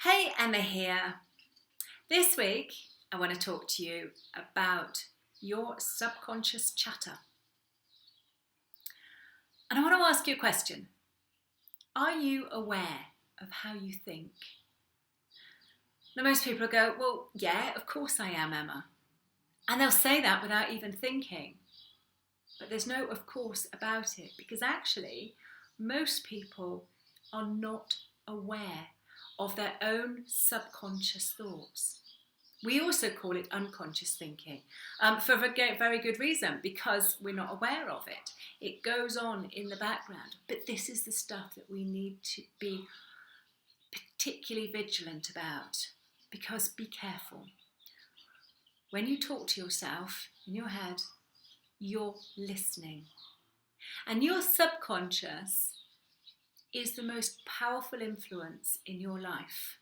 Hey, Emma here. This week, I want to talk to you about your subconscious chatter. And I want to ask you a question. Are you aware of how you think? Now, most people go, well, yeah, of course I am, Emma. And they'll say that without even thinking. But there's no of course about it, because actually, most people are not aware of their own subconscious thoughts. We also call it unconscious thinking for a very good reason, because we're not aware of it. It goes on in the background, but this is the stuff that we need to be particularly vigilant about, because be careful. When you talk to yourself in your head, you're listening. And your subconscious is the most powerful influence in your life.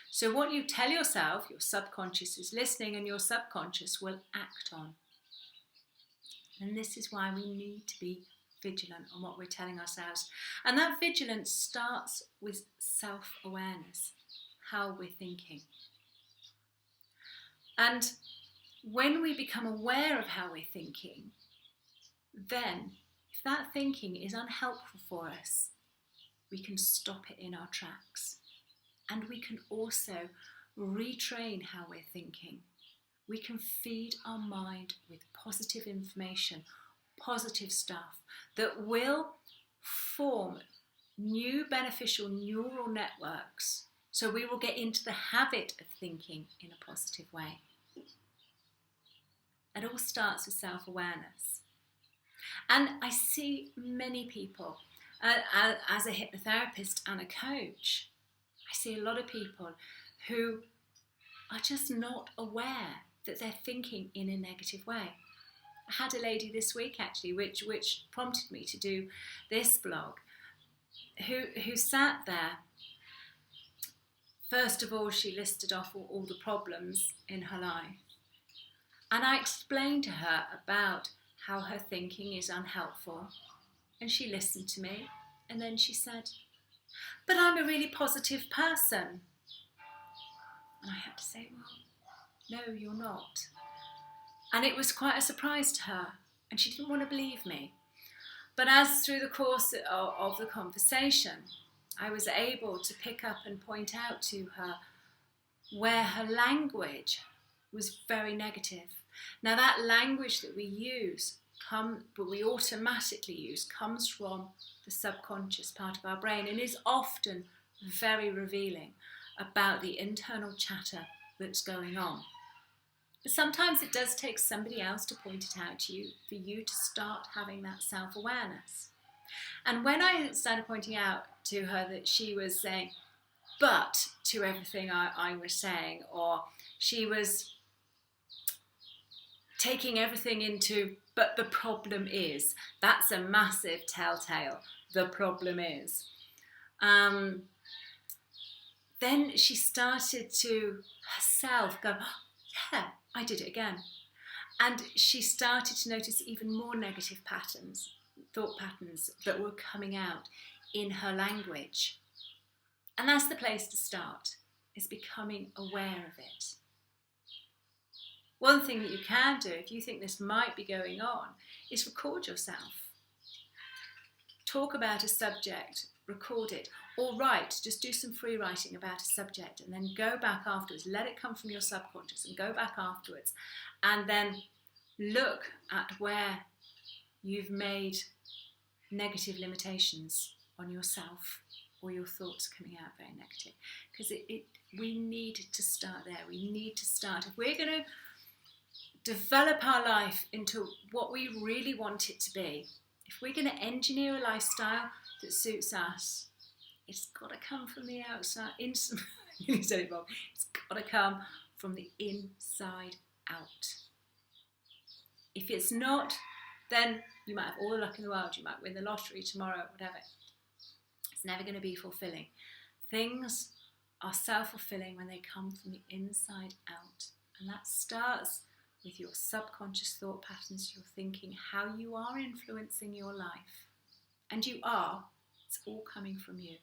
So what you tell yourself, your subconscious is listening, and your subconscious will act on. And this is why we need to be vigilant on what we're telling ourselves. And that vigilance starts with self-awareness, how we're thinking. And when we become aware of how we're thinking, then if that thinking is unhelpful for us, we can stop it in our tracks. And we can also retrain how we're thinking. We can feed our mind with positive information, positive stuff that will form new beneficial neural networks. So we will get into the habit of thinking in a positive way. It all starts with self-awareness. And I see many people, as a hypnotherapist and a coach, I see a lot of people who are just not aware that they're thinking in a negative way. I had a lady this week actually, which prompted me to do this blog, who sat there. First of all, she listed off all the problems in her life. And I explained to her about how her thinking is unhelpful. And she listened to me. And then she said, but I'm a really positive person. And I had to say, well, no, you're not. And it was quite a surprise to her. And she didn't want to believe me. But as through the course of the conversation, I was able to pick up and point out to her where her language was very negative. Now that language that we use, but we automatically use, comes from the subconscious part of our brain and is often very revealing about the internal chatter that's going on. But sometimes it does take somebody else to point it out to you for you to start having that self-awareness. And when I started pointing out to her that she was saying but to everything I was saying, or she was taking everything into, but the problem is, that's a massive telltale, the problem is. Then she started to herself go, oh, yeah, I did it again. And she started to notice even more negative patterns, thought patterns that were coming out in her language. And that's the place to start, is becoming aware of it. One thing that you can do, if you think this might be going on, is record yourself. Talk about a subject, record it, or write, just do some free writing about a subject and then go back afterwards, let it come from your subconscious and go back afterwards and then look at where you've made negative limitations on yourself or your thoughts coming out very negative. Because we need to start there. We need to start. If we're going to develop our life into what we really want it to be, if we're going to engineer a lifestyle that suits us, it's got to come from the outside. It's got to come from the inside out. If it's not, then you might have all the luck in the world. You might win the lottery tomorrow, whatever. It's never going to be fulfilling. Things are self-fulfilling when they come from the inside out. And that starts with your subconscious thought patterns, your thinking, how you are influencing your life. And you are. It's all coming from you.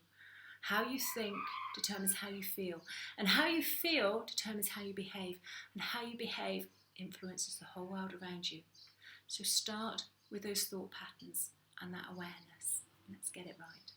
How you think determines how you feel, and how you feel determines how you behave, and how you behave influences the whole world around you. So start with those thought patterns and that awareness. Let's get it right.